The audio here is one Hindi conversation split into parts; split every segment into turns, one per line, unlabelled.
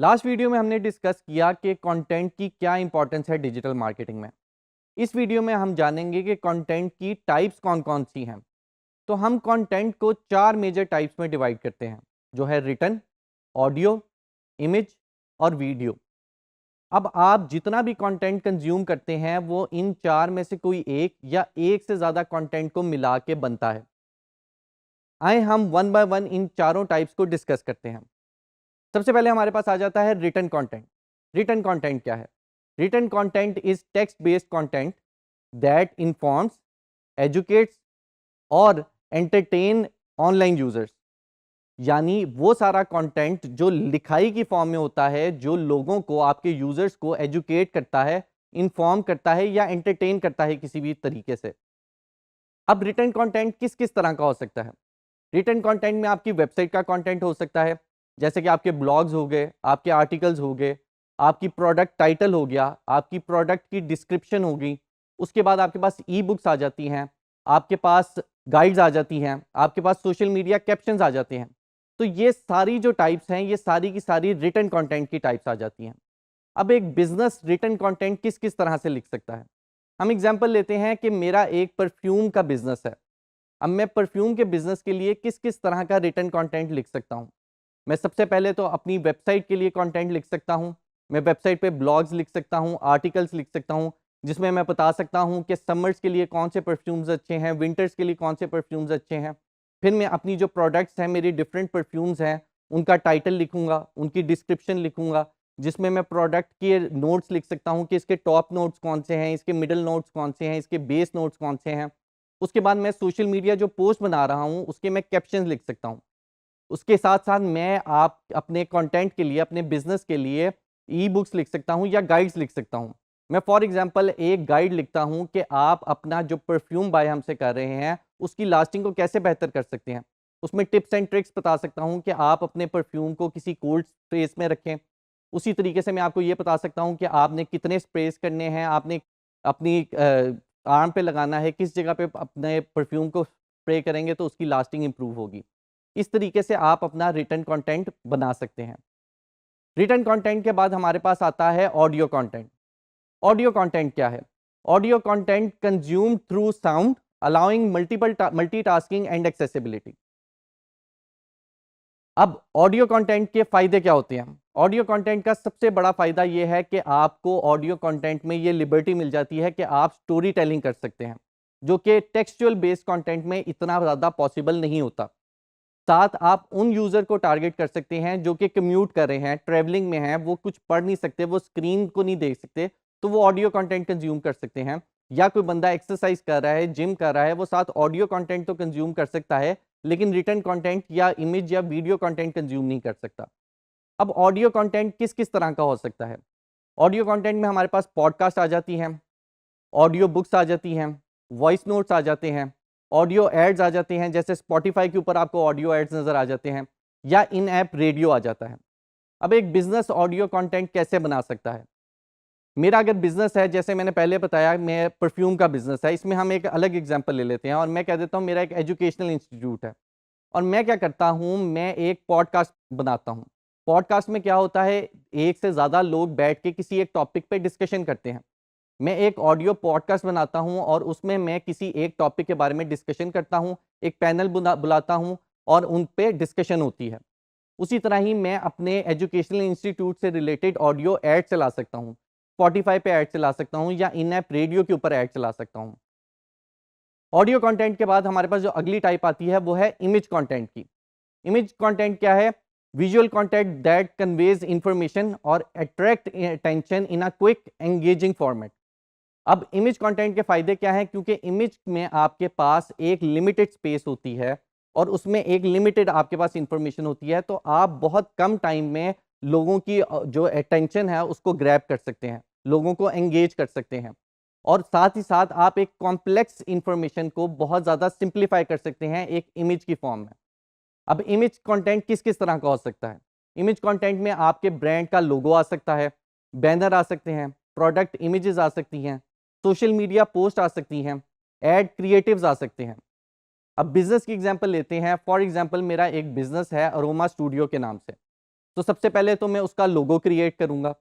लास्ट वीडियो में हमने डिस्कस किया कि कंटेंट की क्या इंपॉर्टेंस है डिजिटल मार्केटिंग में। इस वीडियो में हम जानेंगे कि कंटेंट की टाइप्स कौन कौन सी हैं। तो हम कंटेंट को 4 मेजर टाइप्स में डिवाइड करते हैं, जो है रिटन, ऑडियो, इमेज और वीडियो। अब आप जितना भी कंटेंट कंज्यूम करते हैं वो इन 4 में से कोई एक या एक से ज़्यादा कंटेंट को मिला के बनता है। आए हम वन बाय वन इन चारों टाइप्स को डिस्कस करते हैं। सबसे पहले हमारे पास आ जाता है रिटन कंटेंट। रिटन कंटेंट क्या है? Written content is text based content that informs, educates और एंटरटेन ऑनलाइन यूजर्स। यानी वो सारा कंटेंट जो लिखाई की फॉर्म में होता है, जो लोगों को, आपके यूजर्स को एजुकेट करता है, इन्फॉर्म करता है या एंटरटेन करता है किसी भी तरीके से। अब रिटन कंटेंट किस किस तरह का हो सकता है? रिटन कंटेंट में आपकी वेबसाइट का कंटेंट हो सकता है, जैसे कि आपके ब्लॉग्स हो गए, आपके आर्टिकल्स हो गए, आपकी प्रोडक्ट टाइटल हो गया, आपकी प्रोडक्ट की डिस्क्रिप्शन हो गई। उसके बाद आपके पास ई बुक्स आ जाती हैं, आपके पास गाइड्स आ जाती हैं, आपके पास सोशल मीडिया कैप्शंस आ जाते हैं। तो ये सारी जो टाइप्स हैं, ये सारी की सारी रिटन कंटेंट की टाइप्स आ जाती हैं। अब एक बिजनेस रिटन कंटेंट किस किस तरह से लिख सकता है? हम एग्जाम्पल लेते हैं कि मेरा एक परफ्यूम का बिजनेस है। अब मैं परफ्यूम के बिजनेस के लिए किस किस तरह का रिटन कंटेंट लिख सकता हूँ? मैं सबसे पहले तो अपनी वेबसाइट के लिए कंटेंट लिख सकता हूँ। मैं वेबसाइट पे ब्लॉग्स लिख सकता हूँ, आर्टिकल्स लिख सकता हूँ, जिसमें मैं बता सकता हूँ कि समर्स के लिए कौन से परफ्यूम्स अच्छे हैं, विंटर्स के लिए कौन से परफ्यूम्स अच्छे हैं। फिर मैं अपनी जो प्रोडक्ट्स हैं, मेरी डिफरेंट परफ्यूम्स हैं, उनका टाइटल लिखूंगा, उनकी डिस्क्रिप्शन लिखूंगा, जिसमें मैं प्रोडक्ट के नोट्स लिख सकता हूँ कि इसके टॉप नोट्स कौन से हैं, इसके मिडल नोट्स कौन से हैं, इसके बेस नोट्स कौन से हैं। उसके बाद मैं सोशल मीडिया जो पोस्ट बना रहा हूँ, उसके मैं कैप्शंस लिख सकता हूँ। उसके साथ-साथ मैं आप अपने कंटेंट के लिए, अपने बिज़नेस के लिए ई-बुक्स लिख सकता हूँ या गाइड्स लिख सकता हूँ। मैं फॉर एग्ज़ाम्पल एक गाइड लिखता हूँ कि आप अपना जो परफ्यूम बाय हमसे कर रहे हैं, उसकी लास्टिंग को कैसे बेहतर कर सकते हैं। उसमें टिप्स एंड ट्रिक्स बता सकता हूँ कि आप अपने परफ्यूम को किसी कोल्ड स्पेस में रखें। उसी तरीके से मैं आपको ये बता सकता हूँ कि आपने कितने स्प्रेज़ करने हैं, आपने अपनी आर्म पे लगाना है, किस जगह पे अपने परफ्यूम को स्प्रे करेंगे तो उसकी लास्टिंग इम्प्रूव होगी। इस तरीके से आप अपना रिटन कंटेंट बना सकते हैं। रिटन कंटेंट के बाद हमारे पास आता है ऑडियो कंटेंट। ऑडियो कंटेंट क्या है? Audio content consumed through sound, allowing multitasking and accessibility. अब ऑडियो कंटेंट के फायदे क्या होते हैं? ऑडियो कंटेंट का सबसे बड़ा फायदा यह है कि आपको ऑडियो कंटेंट में ये लिबर्टी मिल जाती है कि आप स्टोरी टेलिंग कर सकते हैं, जो कि टेक्सचुअल बेस्ड कंटेंट में इतना ज़्यादा पॉसिबल नहीं होता। साथ आप उन यूज़र को टारगेट कर सकते हैं जो कि कम्यूट कर रहे हैं, ट्रैवलिंग में हैं, वो कुछ पढ़ नहीं सकते, वो स्क्रीन को नहीं देख सकते, तो वो ऑडियो कंटेंट कंज्यूम कर सकते हैं। या कोई बंदा एक्सरसाइज कर रहा है, जिम कर रहा है, वो साथ ऑडियो कंटेंट तो कंज्यूम कर सकता है, लेकिन रिटन कंटेंट या इमेज या वीडियो कंटेंट कंज्यूम नहीं कर सकता। अब ऑडियो कंटेंट किस-किस तरह का हो सकता है? ऑडियो कंटेंट में हमारे पास पॉडकास्ट आ जाती हैं, ऑडियो बुक्स आ जाती हैं, वॉइस नोट्स आ जाते हैं, ऑडियो एड्स आ जाते हैं, जैसे स्पॉटिफ़ाई के ऊपर आपको ऑडियो एड्स नज़र आ जाते हैं, या इन ऐप रेडियो आ जाता है। अब एक बिज़नेस ऑडियो कंटेंट कैसे बना सकता है? मेरा अगर बिज़नेस है, जैसे मैंने पहले बताया, मैं परफ्यूम का बिज़नेस है, इसमें हम एक अलग एग्ज़ाम्पल ले लेते हैं और मैं कह देता हूँ मेरा एक एजुकेशनल इंस्टीट्यूट है। और मैं क्या करता हूँ, मैं एक पॉडकास्ट बनाता हूँ। पॉडकास्ट में क्या होता है, एक से ज़्यादा लोग बैठ के किसी एक टॉपिक पे डिस्कशन करते हैं। मैं एक ऑडियो पॉडकास्ट बनाता हूँ और उसमें मैं किसी एक टॉपिक के बारे में डिस्कशन करता हूँ, एक पैनल बुलाता हूँ और उन पे डिस्कशन होती है। उसी तरह ही मैं अपने एजुकेशनल इंस्टीट्यूट से रिलेटेड ऑडियो ऐड चला सकता हूँ, स्पॉटिफ़ाई पे ऐड चला सकता हूँ या इन ऐप रेडियो के ऊपर ऐड चला सकता हूँ। ऑडियो कंटेंट के बाद हमारे पास जो अगली टाइप आती है वो है इमेज कंटेंट की। इमेज कंटेंट क्या है? Visual content that conveys information और attract attention in a quick engaging format. अब इमेज कंटेंट के फायदे क्या हैं? क्योंकि इमेज में आपके पास एक लिमिटेड स्पेस होती है और उसमें एक लिमिटेड आपके पास इंफॉर्मेशन होती है, तो आप बहुत कम टाइम में लोगों की जो अटेंशन है उसको ग्रैब कर सकते हैं, लोगों को एंगेज कर सकते हैं। और साथ ही साथ आप एक कॉम्प्लेक्स इंफॉर्मेशन को बहुत ज़्यादा सिंप्लीफाई कर सकते हैं एक इमेज की फॉर्म में। अब इमेज कंटेंट किस किस तरह का हो सकता है? इमेज कंटेंट में आपके ब्रांड का लोगो आ सकता है, बैनर आ सकते हैं, प्रोडक्ट इमेजेस आ सकती हैं, सोशल मीडिया पोस्ट आ सकती हैं, एड क्रिएटिव्स आ सकते हैं। अब बिजनेस की एग्जांपल लेते हैं। फॉर एग्जांपल मेरा एक बिजनेस है अरोमा स्टूडियो के नाम से। तो सबसे पहले तो मैं उसका लोगो क्रिएट करूँगा,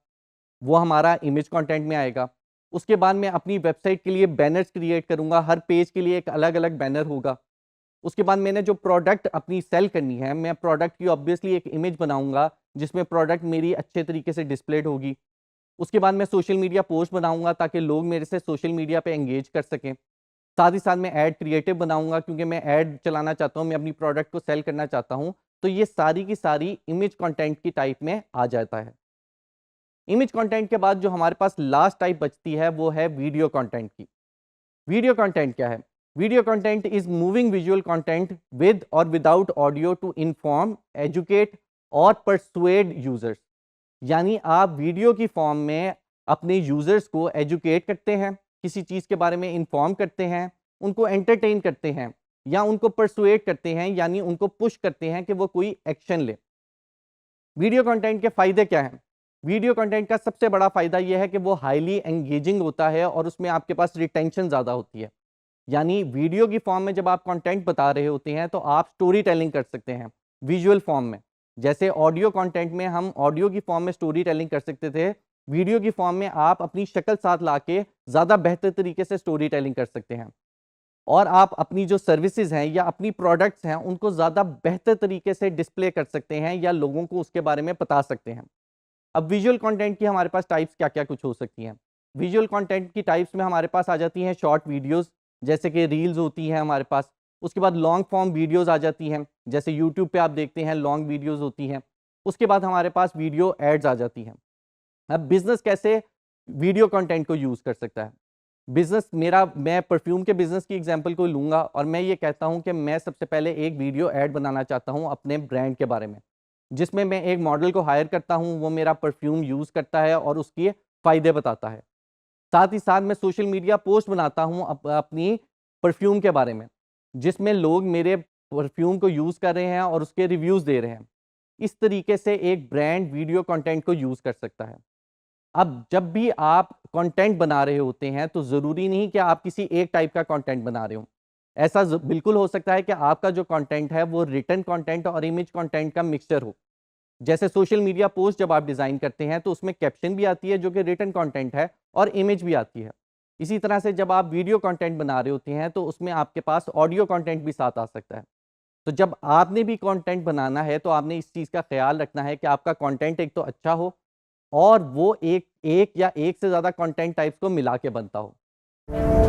वो हमारा इमेज कंटेंट में आएगा। उसके बाद मैं अपनी वेबसाइट के लिए बैनर्स क्रिएट करूँगा, हर पेज के लिए एक अलग-अलग बैनर होगा। उसके बाद मैंने जो प्रोडक्ट अपनी सेल करनी है, मैं प्रोडक्ट की ऑब्वियसली एक इमेज बनाऊँगा, जिसमें प्रोडक्ट मेरी अच्छे तरीके से डिस्प्लेड होगी। उसके बाद मैं सोशल मीडिया पोस्ट बनाऊँगा ताकि लोग मेरे से सोशल मीडिया पे एंगेज कर सकें। साथ ही साथ मैं ऐड क्रिएटिव बनाऊँगा क्योंकि मैं ऐड चलाना चाहता हूँ, मैं अपनी प्रोडक्ट को सेल करना चाहता हूँ। तो ये सारी की सारी इमेज कंटेंट की टाइप में आ जाता है। इमेज कंटेंट के बाद जो हमारे पास लास्ट टाइप बचती है वो है वीडियो कंटेंट की। वीडियो कंटेंट क्या है? Video content is moving visual content with और without audio to inform, educate और परसुएड यूजर्स। यानी आप वीडियो की फॉर्म में अपने यूजर्स को एजुकेट करते हैं, किसी चीज़ के बारे में इन्फॉर्म करते हैं, उनको एंटरटेन करते हैं या उनको परसुएड करते हैं, यानी उनको पुश करते हैं कि वो कोई एक्शन ले। वीडियो कंटेंट के फ़ायदे क्या हैं? वीडियो कंटेंट का सबसे बड़ा फ़ायदा यह है कि वो हाईली एंगेजिंग होता है और उसमें आपके पास रिटेंशन ज़्यादा होती है। यानी वीडियो की फॉर्म में जब आप कंटेंट बता रहे होते हैं तो आप स्टोरी टेलिंग कर सकते हैं विजुअल फॉर्म में। जैसे ऑडियो कंटेंट में हम ऑडियो की फॉर्म में स्टोरी टेलिंग कर सकते थे, वीडियो की फॉर्म में आप अपनी शक्ल साथ लाके ज़्यादा बेहतर तरीके से स्टोरी टेलिंग कर सकते हैं। और आप अपनी जो सर्विसेज हैं या अपनी प्रोडक्ट्स हैं उनको ज़्यादा बेहतर तरीके से डिस्प्ले कर सकते हैं या लोगों को उसके बारे में बता सकते हैं। अब विजुअल कंटेंट की हमारे पास टाइप्स क्या-क्या कुछ हो सकती हैं। विजुअल कंटेंट की टाइप्स में हमारे पास आ जाती हैं शॉर्ट वीडियोस, जैसे कि रील्स होती हैं हमारे पास। उसके बाद लॉन्ग फॉर्म वीडियोस आ जाती हैं, जैसे यूट्यूब पे आप देखते हैं लॉन्ग वीडियोस होती हैं। उसके बाद हमारे पास वीडियो एड्स आ जाती हैं। अब बिज़नेस कैसे वीडियो कंटेंट को यूज़ कर सकता है? बिज़नेस मेरा, मैं परफ्यूम के बिज़नेस की एग्जांपल को लूँगा और मैं ये कहता हूँ कि मैं सबसे पहले एक वीडियो ऐड बनाना चाहता हूँ अपने ब्रांड के बारे में, जिसमें मैं एक मॉडल को हायर करता हूँ, वो मेरा परफ्यूम यूज़ करता है और उसके फ़ायदे बताता है। साथ ही साथ मैं सोशल मीडिया पोस्ट बनाता हूँ अपनी परफ्यूम के बारे में, जिसमें लोग मेरे परफ्यूम को यूज़ कर रहे हैं और उसके रिव्यूज़ दे रहे हैं। इस तरीके से एक ब्रांड वीडियो कंटेंट को यूज़ कर सकता है। अब जब भी आप कंटेंट बना रहे होते हैं तो ज़रूरी नहीं कि आप किसी एक टाइप का कंटेंट बना रहे हो। ऐसा बिल्कुल हो सकता है कि आपका जो कंटेंट है वो रिटन कंटेंट और इमेज कंटेंट का मिक्सचर हो। जैसे सोशल मीडिया पोस्ट जब आप डिज़ाइन करते हैं तो उसमें कैप्शन भी आती है जो कि रिटन कंटेंट है और इमेज भी आती है। इसी तरह से जब आप वीडियो कंटेंट बना रहे होते हैं तो उसमें आपके पास ऑडियो कंटेंट भी साथ आ सकता है। तो जब आपने भी कंटेंट बनाना है तो आपने इस चीज़ का ख्याल रखना है कि आपका कंटेंट एक तो अच्छा हो और वो एक एक या एक से ज़्यादा कंटेंट टाइप्स को मिला के बनता हो।